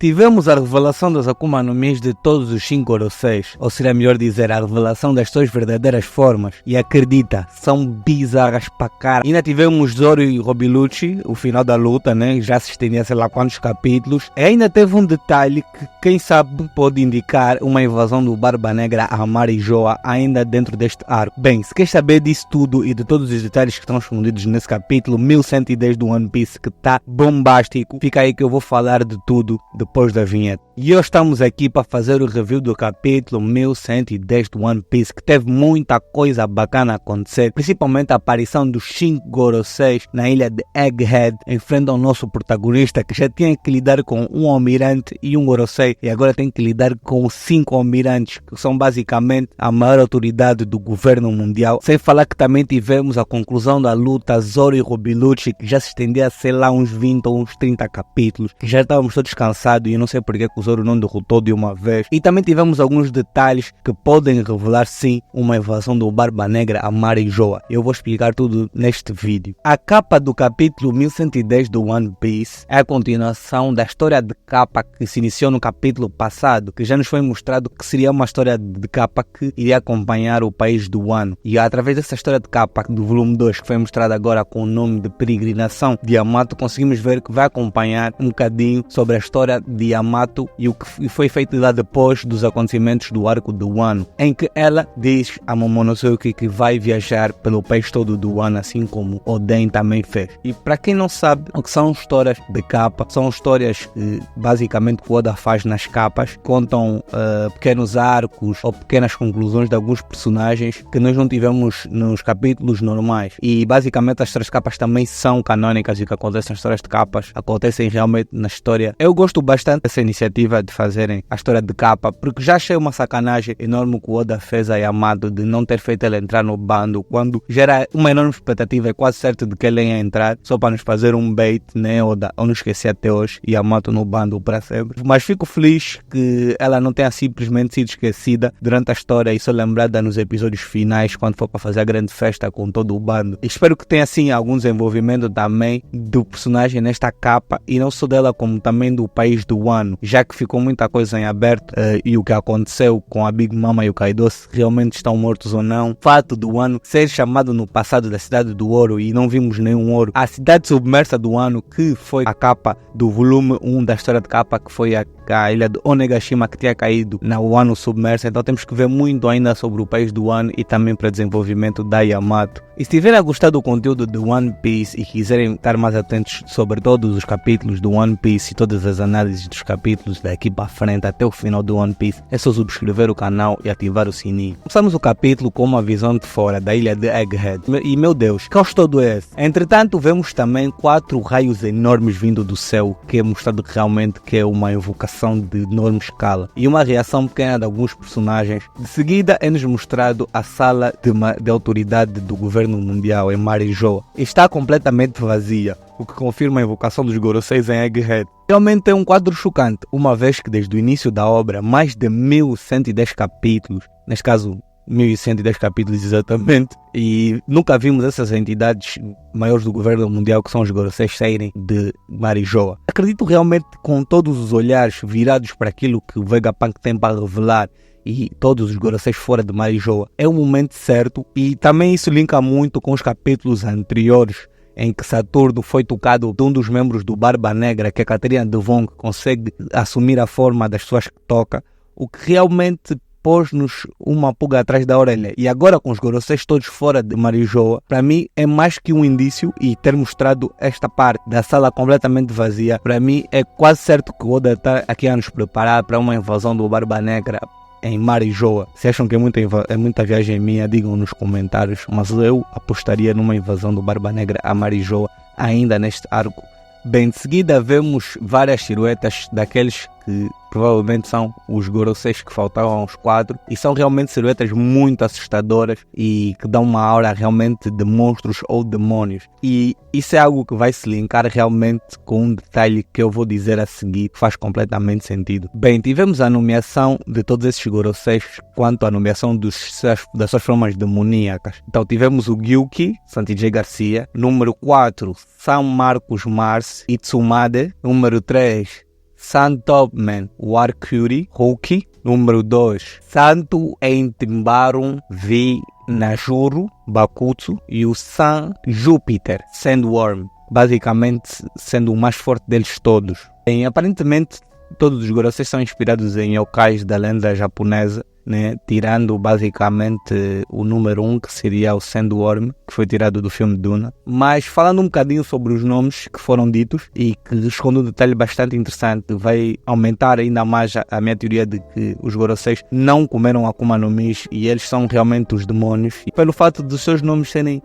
Tivemos a revelação das Akuma no Mis de todos os 5 Goroseis, ou seria melhor dizer, a revelação das suas verdadeiras formas. E acredita, são bizarras pra cara. Ainda tivemos Zoro e Robilucci, o final da luta, né? Já se estendia sei lá quantos capítulos. E ainda teve um detalhe que, quem sabe, pode indicar uma invasão do Barba Negra a Marijoa ainda dentro deste arco. Bem, se quer saber disso tudo e de todos os detalhes que estão escondidos nesse capítulo 1110 do One Piece, que tá bombástico, fica aí que eu vou falar de tudo depois da vinheta. E hoje estamos aqui para fazer o review do capítulo 1110 do One Piece, que teve muita coisa bacana a acontecer, principalmente a aparição dos 5 Goroseis na ilha de Egghead, em frente ao nosso protagonista, que já tinha que lidar com um almirante e um Gorosei, e agora tem que lidar com 5 almirantes, que são basicamente a maior autoridade do governo mundial. Sem falar que também tivemos a conclusão da luta Zoro e Robilucci, que já se estendia a sei lá uns 20 ou uns 30 capítulos, que já estávamos todos cansados e eu não sei porque que o Zoro não derrotou de uma vez. E também tivemos alguns detalhes que podem revelar sim uma invasão do Barba Negra a Marijoa. Eu vou explicar tudo neste vídeo. A capa do capítulo 1110 do One Piece é a continuação da história de capa que se iniciou no capítulo passado, que já nos foi mostrado que seria uma história de capa que iria acompanhar o país do Wano. E através dessa história de capa do volume 2, que foi mostrada agora com o nome de Peregrinação de Yamato, conseguimos ver que vai acompanhar um bocadinho sobre a história de Yamato e o que foi feito lá depois dos acontecimentos do arco do Wano, em que ela diz a Momonosuke que vai viajar pelo país todo do Wano, assim como Oden também fez. E para quem não sabe o que são histórias de capa, são histórias que basicamente o Oda faz nas capas, contam pequenos arcos ou pequenas conclusões de alguns personagens que nós não tivemos nos capítulos normais. E basicamente as histórias de capas também são canônicas, e o que acontece nas histórias de capas acontecem realmente na história. Eu gosto bastante dessa iniciativa de fazerem a história de capa, porque já achei uma sacanagem enorme que o Oda fez a Yamato de não ter feito ela entrar no bando, quando gera uma enorme expectativa, é quase certo de que ela ia entrar, só para nos fazer um bait, né, Oda? Eu não esqueci até hoje, Yamato no bando para sempre. Mas fico feliz que ela não tenha simplesmente sido esquecida durante a história e só lembrada nos episódios finais, quando for para fazer a grande festa com todo o bando. Espero que tenha assim algum desenvolvimento também do personagem nesta capa, e não só dela como também do país do Wano, já que ficou muita coisa em aberto e o que aconteceu com a Big Mama e o Kaido, se realmente estão mortos ou não. O fato do Wano ser chamado no passado da Cidade do Ouro e não vimos nenhum ouro. A cidade submersa do Wano, que foi a capa do volume 1 da história de capa, que foi a ilha de Onegashima, que tinha caído na Wano submersa. Então temos que ver muito ainda sobre o país do Wano e também para desenvolvimento da Yamato. E se tiverem a gostar do conteúdo do One Piece e quiserem estar mais atentos sobre todos os capítulos do One Piece e todas as análises dos capítulos daqui para frente até o final do One Piece, é só subscrever o canal e ativar o sininho. Começamos o capítulo com uma visão de fora da ilha de Egghead. E meu Deus, que caos todo é esse? Entretanto, vemos também 4 raios enormes vindo do céu, que é mostrado realmente que é uma invocação de enorme escala, e uma reação pequena de alguns personagens. De seguida é-nos mostrado a sala de autoridade do governo mundial em Marijoa. Está completamente vazia, o que confirma a invocação dos Goroseis em Egghead. Realmente é um quadro chocante, uma vez que desde o início da obra, mais de 1110 capítulos, neste caso 1110 capítulos exatamente, e nunca vimos essas entidades maiores do governo mundial, que são os Goroseis, saírem de Marijoa. Acredito realmente, com todos os olhares virados para aquilo que o Vegapunk tem para revelar e todos os Goroseis fora de Marijoa, é o momento certo. E também isso linka muito com os capítulos anteriores, em que Saturno foi tocado de um dos membros do Barba Negra, que é a Catarina Devon, que consegue assumir a forma das pessoas que toca, o que realmente pôs-nos uma pulga atrás da orelha. E agora com os Goroseis todos fora de Marijoa, para mim é mais que um indício, e ter mostrado esta parte da sala completamente vazia, para mim é quase certo que o Oda está aqui a nos preparar para uma invasão do Barba Negra em Marijoa. Se acham que é muita viagem minha, digam nos comentários, mas eu apostaria numa invasão do Barba Negra a Marijoa ainda neste arco. Bem, de seguida vemos várias silhuetas daqueles que provavelmente são os Goroseis que faltavam aos 4, e são realmente silhuetas muito assustadoras e que dão uma aura realmente de monstros ou demônios. E isso é algo que vai se linkar realmente com um detalhe que eu vou dizer a seguir, que faz completamente sentido. Bem, tivemos a nomeação de todos esses Goroseis quanto à nomeação das suas formas demoníacas. Então tivemos o Gyuki, Santi J. Garcia, número 4, São Marcos Mars Itsumade, número 3, Santopman Warkuri Huki. Número 2, Santo Entimbarum Vi Najuru Bakutsu e o San Júpiter Sandworm, basicamente sendo o mais forte deles todos. Bem, aparentemente todos os Goroseis são inspirados em yokais da lenda japonesa, né? Tirando basicamente o número 1, que seria o Sandworm, que foi tirado do filme Duna. Mas falando um bocadinho sobre os nomes que foram ditos e que esconde um detalhe bastante interessante, vai aumentar ainda mais a minha teoria de que os Goroseis não comeram Akuma no Mi e eles são realmente os demônios. E pelo fato dos seus nomes serem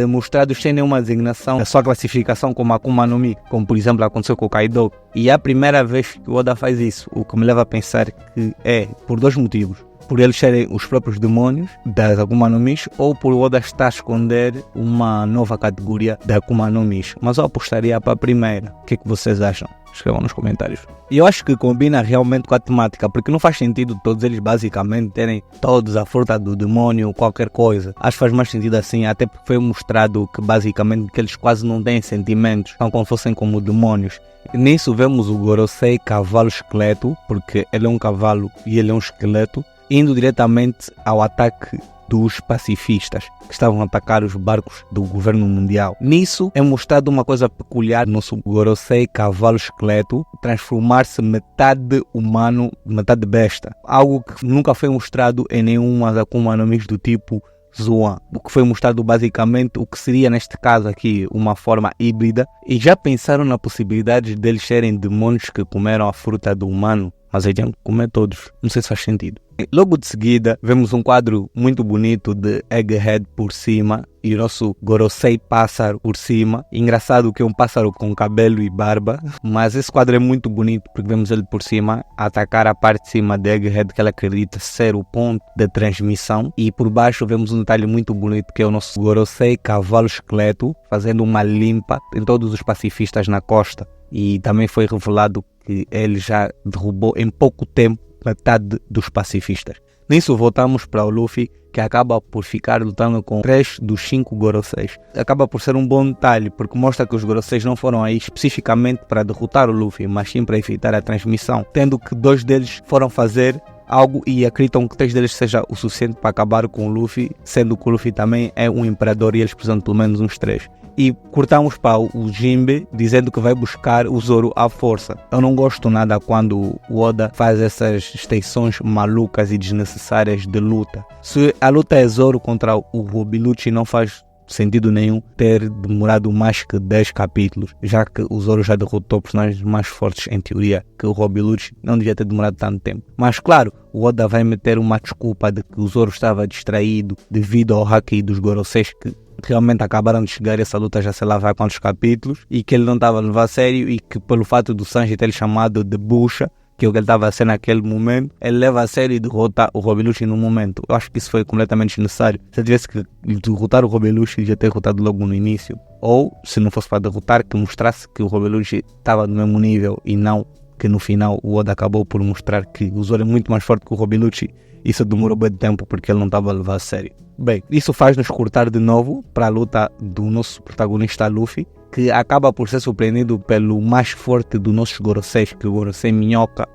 mostrados sem nenhuma designação, a sua classificação como Akuma no Mi, como por exemplo aconteceu com o Kaido, e é a primeira vez que o Oda faz isso, o que me leva a pensar que é por dois motivos. Por eles serem os próprios demônios das Akuma no Mi ou por Oda estar a esconder uma nova categoria da Akuma no Mi. Mas eu apostaria para a primeira. O que é que vocês acham? Escrevam nos comentários. E eu acho que combina realmente com a temática, porque não faz sentido todos eles basicamente terem todos a fruta do demônio, qualquer coisa. Acho que faz mais sentido assim, até porque foi mostrado que basicamente que eles quase não têm sentimentos, são como fossem como demônios. E nisso vemos o Gorosei cavalo esqueleto, porque ele é um cavalo e ele é um esqueleto, indo diretamente ao ataque dos pacifistas que estavam a atacar os barcos do governo mundial. Nisso é mostrado uma coisa peculiar no Gorosei cavalo esqueleto transformar-se metade humano, metade besta. Algo que nunca foi mostrado em nenhuma Akuma no Mi do tipo Zoan. O que foi mostrado basicamente o que seria neste caso aqui uma forma híbrida. E já pensaram na possibilidade deles serem demônios que comeram a fruta do humano? Mas aí tinham que comer todos. Não sei se faz sentido. Logo de seguida, vemos um quadro muito bonito de Egghead por cima e o nosso Gorosei pássaro por cima. Engraçado que é um pássaro com cabelo e barba, mas esse quadro é muito bonito porque vemos ele por cima a atacar a parte de cima de Egghead, que ela acredita ser o ponto de transmissão. E por baixo vemos um detalhe muito bonito que é o nosso Gorosei cavalo esqueleto fazendo uma limpa em todos os pacifistas na costa. E também foi revelado que ele já derrubou em pouco tempo metade dos pacifistas. Nisso voltamos para o Luffy, que acaba por ficar lutando com 3 dos 5 Goroseis. Acaba por ser um bom detalhe, porque mostra que os Goroseis não foram aí especificamente para derrotar o Luffy, mas sim para evitar a transmissão, tendo que 2 deles foram fazer algo e acreditam que 3 deles seja o suficiente para acabar com o Luffy, sendo que o Luffy também é um imperador e eles precisam de pelo menos uns 3. E cortamos para o Jinbe dizendo que vai buscar o Zoro à força. Eu não gosto nada quando o Oda faz essas extensões malucas e desnecessárias de luta. Se a luta é Zoro contra o Robilucci, não faz sentido nenhum ter demorado mais que 10 capítulos, já que o Zoro já derrotou personagens mais fortes em teoria que o Robilucci, não devia ter demorado tanto tempo. Mas claro, o Oda vai meter uma desculpa de que o Zoro estava distraído devido ao haki dos Goroseis que realmente acabaram de chegar, essa luta já sei lá vai quantos capítulos, e que ele não estava a levar a sério e que pelo fato do Sanji ter chamado de bucha, que é o que ele estava a ser naquele momento, ele leva a sério e derrota o Robilucci no momento. Eu acho que isso foi completamente desnecessário. Se ele tivesse que derrotar o Robilucci, ele já ter derrotado logo no início. Ou, se não fosse para derrotar, que mostrasse que o Robilucci estava no mesmo nível e não que no final o Oda acabou por mostrar que o Zoro é muito mais forte que o Robilucci. Isso demorou bem tempo porque ele não estava a levar a sério. Bem, isso faz-nos cortar de novo para a luta do nosso protagonista Luffy, que acaba por ser surpreendido pelo mais forte dos nossos Goroseis, que é o Gorosei Minhoca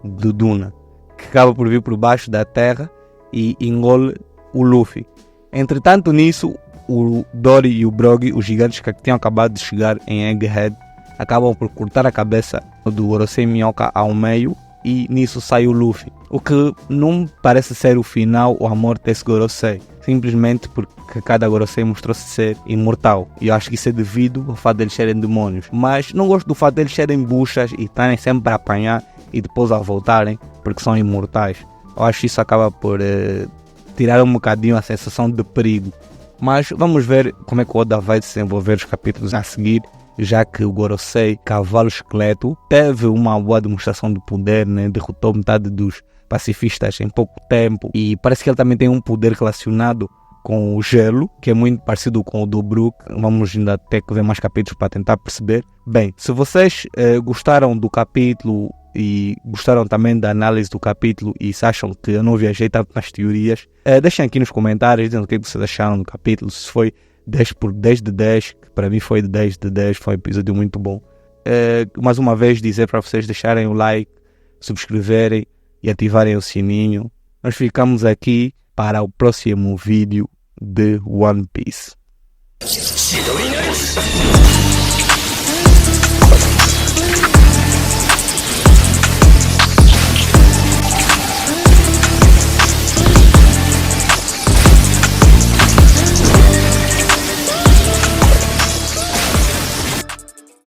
do Duna, que acaba por vir por baixo da terra e engole o Luffy. Entretanto nisso, o Dory e o Brogy, os gigantes que tinham acabado de chegar em Egghead, acabam por cortar a cabeça do Gorosei Minhoca ao meio e nisso sai o Luffy. O que não parece ser o final ou a morte desse Gorosei, simplesmente porque cada Gorosei mostrou-se ser imortal. E eu acho que isso é devido ao fato de eles serem demônios. Mas não gosto do fato de eles serem buchas e estarem sempre a apanhar e depois a voltarem porque são imortais. Eu acho que isso acaba por tirar um bocadinho a sensação de perigo. Mas vamos ver como é que o Oda vai desenvolver os capítulos a seguir, já que o Gorosei cavalo esqueleto teve uma boa demonstração de poder, né? Derrotou metade dos pacifistas em pouco tempo e parece que ele também tem um poder relacionado com o gelo, que é muito parecido com o do Brook. Vamos ainda ter que ver mais capítulos para tentar perceber. Bem, se vocês gostaram do capítulo e gostaram também da análise do capítulo e se acham que eu não viajei tanto nas teorias, deixem aqui nos comentários dizendo o que vocês acharam do capítulo, se foi 10 por 10 de 10, que para mim foi de 10 de 10, foi um episódio muito bom. mais uma vez dizer para vocês deixarem o like, subscreverem e ativarem o sininho. Nós ficamos aqui para o próximo vídeo de One Piece.